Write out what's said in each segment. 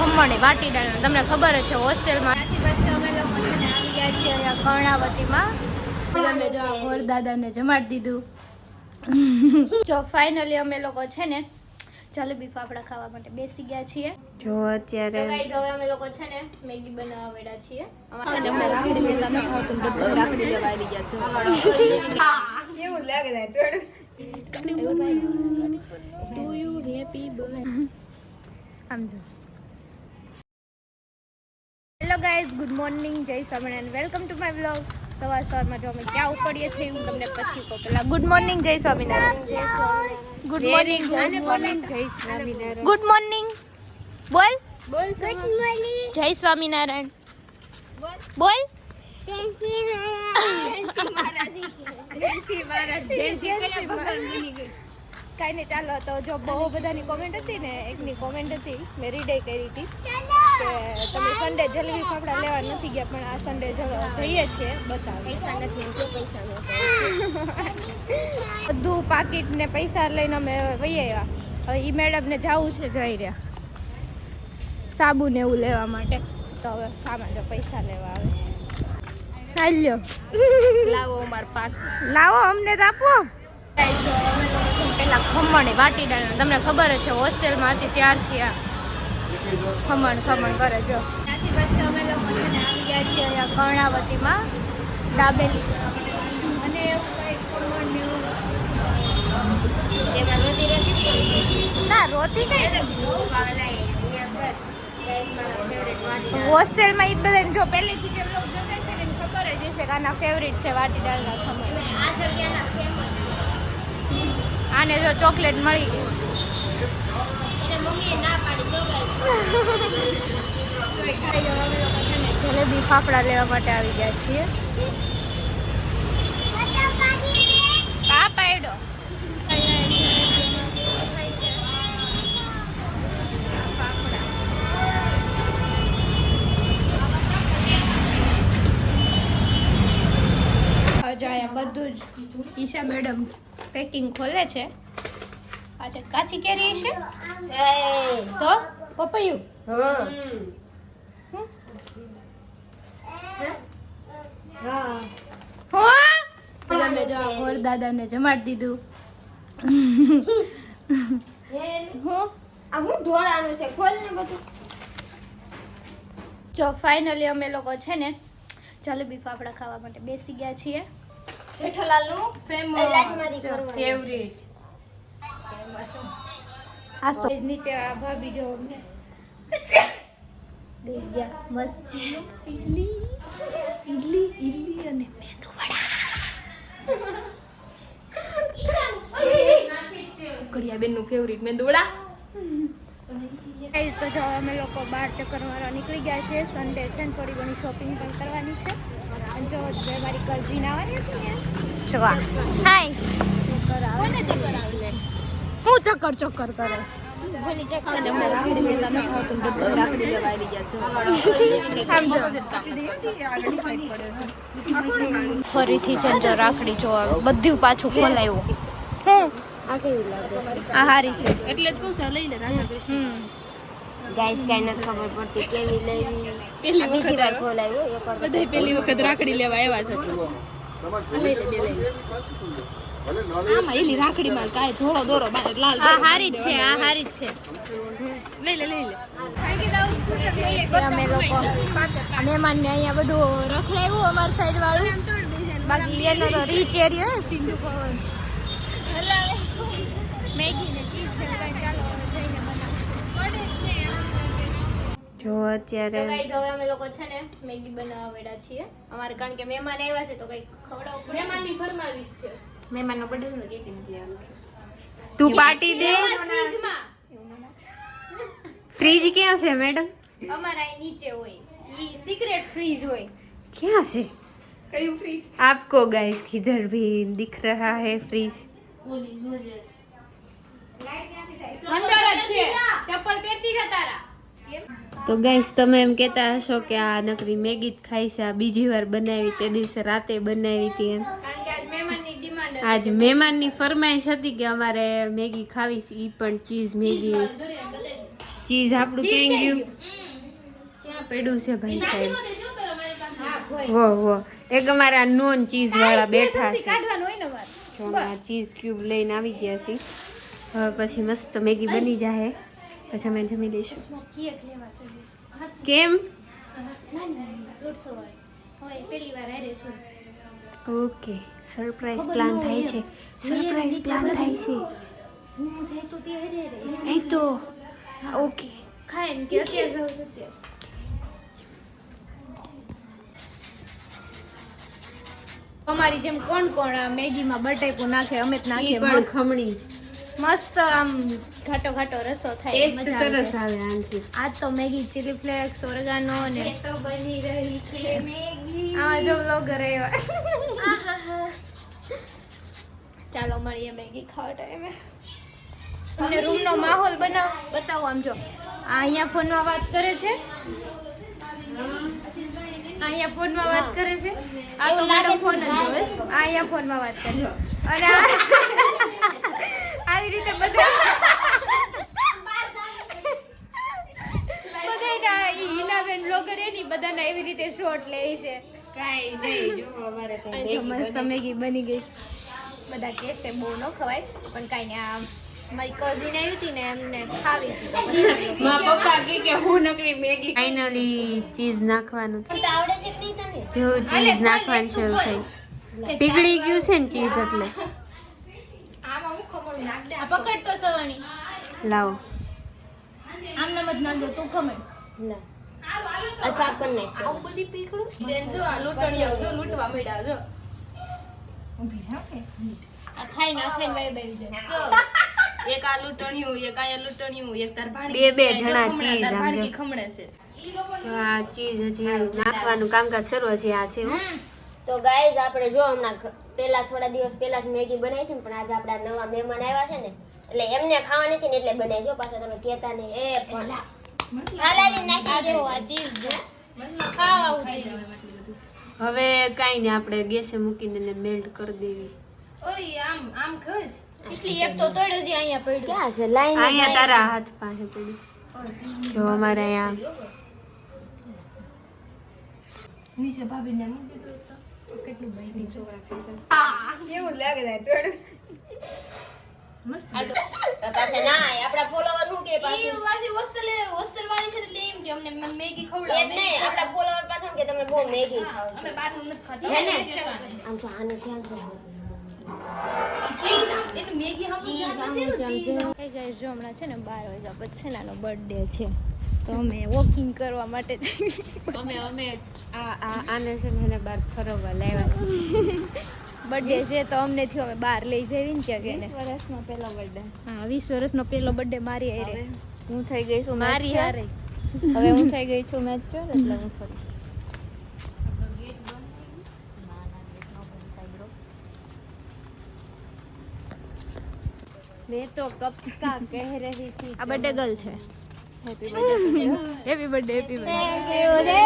ખમણ વાટીદાળ તમને ખબર જ છે હોસ્ટેલમાં. પછી અમે લોકો છે ને આવી ગયા છીએ અહીંયા કર્ણાવતીમાં. અમે જો ગોરદાદાને જમાડી દીધું. જો ફાઇનલી અમે લોકો છે ને જલેબી ફાફડા ખાવા માટે બેસી ગયા છીએ. જો અત્યારે ગાઈસ હવે અમે લોકો છે ને મેગી બનાવવા બેઠા છીએ. અમારે રાખડી લેતા ન આવતું બધું રાખડી લેવા આવી ગયા છો. કેવું લાગે છે છોડ. To you happy birthday. આમ જો. હેલો ગાઈસ, ગુડ મોર્નિંગ, જય Swaminarayan, welcome to my vlog. સવારમાં જો અમે ક્યાં ઉપડીએ છીએ હું તમને પછી કહું. પહેલા ગુડ મોર્નિંગ, જય સ્વામિનારાયણ. જય Swaminarayan. Good morning, good morning, જય સ્વામિનારાયણ. ગુડ મોર્નિંગ બોલ બોલ. ગુડ મોર્નિંગ, જય સ્વામિનારાયણ બોલ. જય શ્રી મહારાજ. જય શ્રી મહારાજ. જય શ્રી ભગવાન બની ગઈ. કાંઈ નહીં, ચાલો. તો જો બહુ બધાની કોમેન્ટ હતી ને, એકની કોમેન્ટ હતી મેં રીડ કરી હતી કે તમે સન્ડે જલેબી ફાફડા લેવા નથી ગયા, પણ આ સન્ડે જઈએ છીએ. બતાવો પૈસા નથી, પૈસા નથી. બધું પાકીટ ને પૈસા લઈને અમે વહી આવ્યા. હવે એ મેડમને જવું છે, જઈ રહ્યા સાબુ ને એવું લેવા માટે. તો હવે સામાન જો પૈસા લેવા આવે છે. હાલ્યો લાવો અમાર પાક, લાવો અમને તો આપો. પેલા ખમણ વાટીદાળ તમને ખબર જ છે હોસ્ટેલમાં હતી ત્યારથી આ ખમણ કરે. જો ત્યાંથી પછી અમે લોકો છે ને આવી ગયા છીએ અહીંયા કર્ણાવતીમાં દાબેલી અને એવું કંઈ ખમણ ના રોટી કઈ હોસ્ટેલમાં એ બધા જો પહેલેથી જે લોકો જોતા છે ને ખબર જ હશે કે આના ફેવરિટ છે વાટીદાળના ખમણ. આ જગ્યાના ફેમસ. આને જો ચોકલેટ મળી ગઈ એટલે મમ્મીએ ના પાડી. જલેબી ફાફડા લેવા માટે આવી ગયા છીએ. કા પાડ્યો બધું જ ઈશા મેડમ પેકિંગ ખોલે છે. અચ્છા, કાચી કેરી છે તો પપૈયું. અમે જો ગોરદાદાને જમાડી દીધું. જો ફાઇનલી અમે લોકો છે ને જલેબી ફાફડા ખાવા માટે બેસી ગયા છીએ. જેઠાલાલનું ફેવરિટ આ તો નીચે આ ભાભી જો અમને દે ગયા મસ્તી ઈડલી અને મેંદુ વડા. કડિયા બેનનું ફેવરિટ મેંદુ વડા. તો જો અમે લોકો બહાર ચક્કર મારવા નીકળી ગયા છે. સન્ડે છે ને થોડી ઘણી શોપિંગ પણ કરવાની છે. અને જો મારી કઝિન આવવાની હતી ને. હાય, કોને ચક્કર આવે? હું ચક્કર કરે છે. ફરીથી છે જો રાખડી જોવા બધું પાછું ખોલાયું. આ હારી છે એટલે જ કહું છું લઈ લે રાધા કૃષ્ણ. ગાઈસ કઈ નથી ખબર પડતી કેવી લેવી. પહેલી બીજી વાર ખોલાવ્યો એકવાર બધા પહેલી વખત રાખડી લેવા આવ્યા છે. લઈ લે બે લઈ લે. આમાં એલી રાખડી માં કાય થોડો દોરો લાલ. આ હારી જ છે, આ હારી જ છે. લઈ લે અમે લોકો મહેમાન ને અહીંયા બધું રખડાયું અમારી સાઈડ વાળું. બાકી એનો તો રીચ એરિયો સિંધુ પવન મેગી ને ચીઝ છે. ચાલો જઈને જો અત્યારે હવે અમે લોકો છે ને મેગી બનાવવા બેઠા છીએ. અમારે કારણ કે મહેમાન આવ્યા છે તો કઈ ખવડાવવું. મહેમાનની ફરમાવીશ છે. મહેમાનનો બર્થડે નો કેક નથી આવ્યો. તું પાર્ટી દે. ફ્રીજ ક્યાં છે મેડમ? અમારા અહીં નીચે હોય. ઈ સિક્રેટ ફ્રીજ હોય. ક્યાં છે? કયું ફ્રીજ? આપકો ગાइस किधर भी दिख रहा है फ्रीज. ઓલી જોજે. લાઈટ ક્યાંથી થાય? અંદર જ છે. ચપ્પલ પહેરતી છે તારા. તો ગાઈસ તમે એમ કહેતા હશો કે આ નકરી મેગી જ ખાઈ છે. આ બીજી વાર બનાવી, તે દિવસે રાતે બનાવી હતી એમ. આજ મહેમાનની ફરમાઈશ હતી કે અમારે મેગી ખાવી છે, ઈ પણ ચીઝ મેગી. ચીઝ આપણું ક્યાં ગયું? ક્યાં પડ્યું છે ભાઈ સાહેબ? વો વો એક અમારા નોન ચીઝ વાળા બેઠા છે. કાઢવાનું હોય ને વાર તો અમે ચીઝ ક્યુબ લઈને આવી ગયા છીએ. હવે પછી મસ્ત મેગી બની જાય પછી અમે જમી લઈશું. કેક લેવા છે કેમ? પહેલી વાર હારે છું ઓકે સરપ્રાઈઝ પ્લાન થાય છે. સરપ્રાઈઝ પ્લાન થાય છે. હું જાય તો તે હારે રહીશ એ તો ઓકે ખાય ને કે અત્યારે જાઉં તો અત્યારે અમારી જેમ કોણ કોણ આ મેગીમાં બટાકું નાખે અમે જ ઈ નાખીએ પણ ખમણી મસ્ત આમ ઘાટો ઘાટો રસો થાય ટેસ્ટ મજા આવે. સરસ આવે આનાથી. આ તો મેગી ચીલી ફ્લેક્સ ઓરેગાનો ને તો બની રહી છે મેગી. આમાં જો વ્લોગર આવ્યા ચાલો મળીએ મેગી ખાવા ટાઈમે અને રૂમનો માહોલ બતાવો આમ જો આ અહીંયા ફોનમાં વાત કરે છે અહીંયા ફોનમાં વાત કરે છે આ તો મેડમ ફોન જ જોવે આ અહીંયા ફોનમાં વાત કરે છે અને આવી રીતે બધાના હિનાબેન બ્લોગર એની બધાના એવી રીતે શોટ લે છે કાઈ નહીં જો અમારે તો અને જો મસ્ત મેગી બની ગઈ છે બધા કહેશે બહુ ન ખવાય પણ કાંઈ નહીં આ મારી કઝિન આવી હતી ને એમને ખાવી હતી તો પછી અમે લોકો મારા પપ્પા કે હું નકરી મેગી ફાઇનલી ચીઝ નાખવાનું તમને આવડે છે કે નહીં તને? જો ચીઝ નાખવાની શરૂ થઈ પીગળી ગયું છે ને ચીઝ એટલે આ પકડ તો સવાણી લાવો આમ નામ જ નામ દો તું ખમે ના. આ સાફ કરી નાખ. આવું બધી પીકડું બેન જો આ લૂંટણી આવજો લૂંટવા મળ્યા જો આ ખાઈ નાખીને વાઈ બાઈ જાય જો એક આ લૂંટણિયું એક આ લૂંટણિયું એક તાર ભાણકી બે છે, જો જણા ખમણે, ચીઝ તાર આમ ભાણકી જો. ખમણે છે તો આ ચીઝ હજી નાખવાનું કામકાજ શરૂ છે આ છે હો. તો ગાઈઝ આપણે જો હમણાં પહેલા થોડા દિવસ પહેલા જ મેગી બનાવી હતી ને પણ આજે આપણા નવા મહેમાન આવ્યા છે ને એટલે એમને ખાવાની હતી ને એટલે બનાવી જો પાછા તમે કહેતા નહીં એ પણ હા લાલી આ નાખી જો દેજો. આ ચીઝ જો ખાવા આવું થઈ ગયું હવે કાંઈ નહીં આપણે ગેસે મૂકીને એને મેલ્ટ કરી દેવી. ઓય આમ આમ ખસ इसलिए એક તો તોડ્યો છે અહીંયા પડ્યો ક્યાં છે લાઈન અહીંયા તારા હાથ પાસે પડી જો અમારે અહીંયા નીચે ભાભીને મૂકી દીધું તો કેટલું બની છોકરા ખાઈ કેવું લાગે છે મસ્ત તો પાછા ના આપણા ફોલોવર શું કે ઈ પાછું વાસી હોસ્ટેલ વાળી છે એટલે એમ કે અમને મેગી એ ખવડાવો જ નહીં આપણા ફોલોવર પાછા એમ કે તમે બહુ મેગી ખાઓ છો. અમે બહારનું નથી ખાતા હે ને? ટેસ્ટ કરવાની. આમ તો આને ધ્યાન દો. ચીઝ એનું મેગી હામું ચીઝ ધ્યાન આમ નથી એનું આમ ચીઝ આમ. hey guys, જો હમણાં છે ને 12 વાગ્યા પછી છે ને આનો બર્થડે છે તો અમે વોકિંગ કરવા માટે અમે આને છે ને એને બહાર ફરવા લાવ્યા છે. બર્થડે છે તો અમને થયો અમે બહાર લઈ જઈએ ને ક્યાં ગઈને વર્ષનો પહેલો બર્થડે હા 20 વર્ષનો પહેલો બર્થડે મારી હારે હું થઈ ગઈ છું મારી હારે હવે હું થઈ ગઈ છું મેચ્યોર એટલે હું ફરીશ. मैं तो कब का कह रही थी આ બર્થડે ગર્લ છે happy birthday happy birthday happy birthday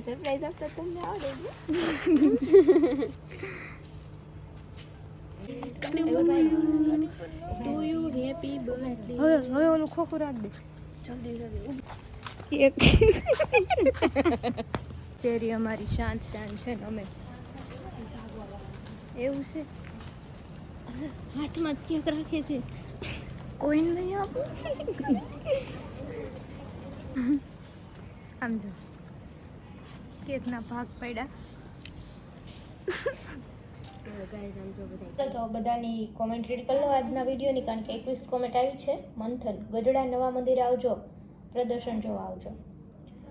surprise આપતા તમને આવડે ટુ યુ હેપી બર્થડે હવે ઓલું ખોખું રાખ દે કેક ચેરી અમારી શાંત છે ને અમે એવું છે હાથમાં કેક રાખે છે કોઈ નહીં આપું આમ જો કેકના ભાગ પડ્યા તો બધાની કોમેન્ટ રીડ કરી લો આજના વિડીયોની કારણ કે 21 કોમેન્ટ આવી છે મંથન ગઢડા નવા મંદિર આવજો પ્રદર્શન જોવા આવજો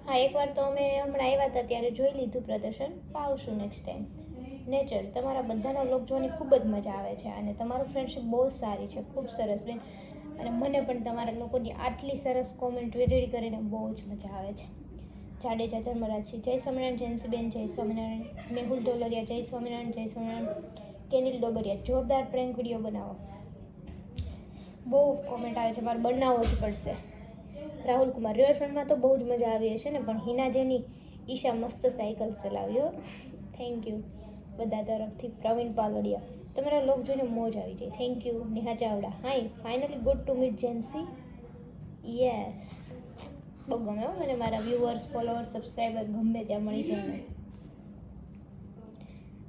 હા એકવાર તો અમે હમણાં આવ્યા હતા ત્યારે જોઈ લીધું પ્રદર્શન આવશું નેક્સ્ટ ટાઈમ નેચર તમારા બધાના વ્લોગ જોવાની ખૂબ જ મજા આવે છે અને તમારું ફ્રેન્ડશિપ બહુ જ સારી છે ખૂબ સરસ બેન અને મને પણ તમારા લોકોની આટલી સરસ કોમેન્ટ રીડ કરીને બહુ જ મજા આવે છે જાડેજા ધર્મરાજસિંહ જય સ્વામિનારાયણ જયંતીબેન જય સ્વામિનારાયણ મેહુલ ડોલરિયા જય સ્વામિનારાયણ કેનિલ ડોબરિયા જોરદાર પ્રેન્ક વિડીયો બનાવો બહુ કોમેન્ટ આવે છે મારે બનાવવો જ પડશે રાહુલ કુમાર રિવરફ્રન્ટમાં તો બહુ જ મજા આવી હશે ને પણ હિના જેની ઈશા મસ્ત સાયકલ ચલાવ્યો થેન્ક યુ બધા તરફથી. પ્રવીણ પાલડિયા, તમારા લોક જોઈને મોજ આવી જાય. Thank you. Neha Chavda, hi finally good to meet Jency. Yes, બહુ ગમે હો મને મારા વ્યુઅર્સ, ફોલોઅર્સ, સબસ્ક્રાઈબર ગમે ત્યાં મળી જાય મને.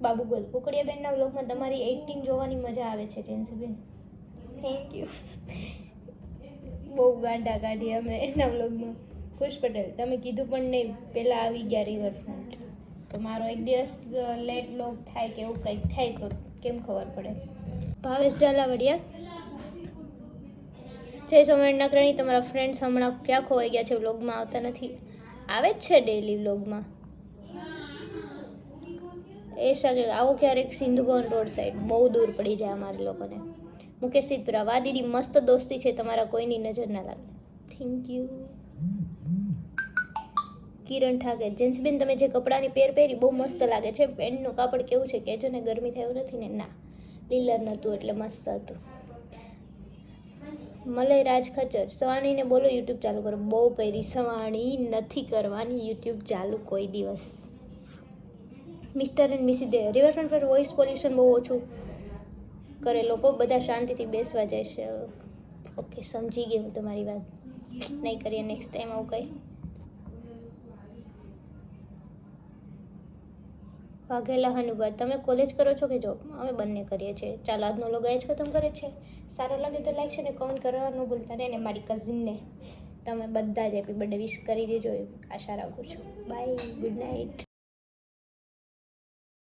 બાબુ ગોલ, કુકડિયાબેનના વ્લોગમાં તમારી એક્ટિંગ જોવાની મજા આવે છે જેન્સીબેન. Thank you. બહુ ગાંડા કાઢી અમે એના વ્લોગમાં. ખુશ પટેલ, તમે કીધું પણ નહીં, પહેલાં આવી ગયા રિવરફ્રન્ટ. તો મારો એક દિવસ લેટ વ્લોગ થાય કે એવું કંઈક થાય તો કેમ ખબર પડે. ભાવેશ ઝાલાવાડિયા, જય સોમનાથ નકરાણી, તમારા ફ્રેન્ડ્સ હમણાં ક્યાં ખોવાઈ ગયા છે, વ્લોગમાં આવતા નથી. આવે જ છે ડેઈલી વ્લોગમાં. એ શકે આવો ક્યારેક સિંધુભવન રોડ સાઈડ, બહુ દૂર પડી જાય અમારે લોકોને. મુકેશ સિદ્ધપુરા, વાહ દીદી મસ્ત દોસ્તી છે, તમારા કોઈની નજર ના લાગે. Thank you. કિરણ ઠાકર, જેન્સબેન તમે જે કપડાની પેર પહેરી બહુ મસ્ત લાગે છે, પેન્ટનું કાપડ કેવું છે કહેજો ને, ગરમી થયું નથી ને? ના, લીલર નહોતું એટલે મસ્ત હતું. મલય રાજ ખચર, સવાણીને બોલો યુટ્યુબ ચાલુ કરો. બહુ પહેરી સવાણી, નથી કરવાની યુટ્યુબ ચાલુ કોઈ દિવસ. મિસ્ટર એન્ડ મિસિસ દે, રિવરફ્રન્ટ પર વોઇસ પોલ્યુશન બહુ ઓછું કરે, લોકો બધા શાંતિથી બેસવા જાય છે. ઓકે, સમજી ગઈ હું તમારી વાત, નહીં કરીએ નેક્સ્ટ ટાઈમ આવું કંઈ. વાઘેલા હનુભાઈ, તમે કોલેજ કરો છો કે જોબ? અમે બંને કરીએ છીએ. ચાલો આજનો લોગ જ ખતમ કરે છે. સારો લાગે તો લાઈક છે ને કમેન્ટ કરવાનું ભૂલતા નહીં, ને મારી કઝિનને તમે બધા જ હેપી બર્થડે વિશ કરી દેજો, આશા રાખું છું. Bye, good night.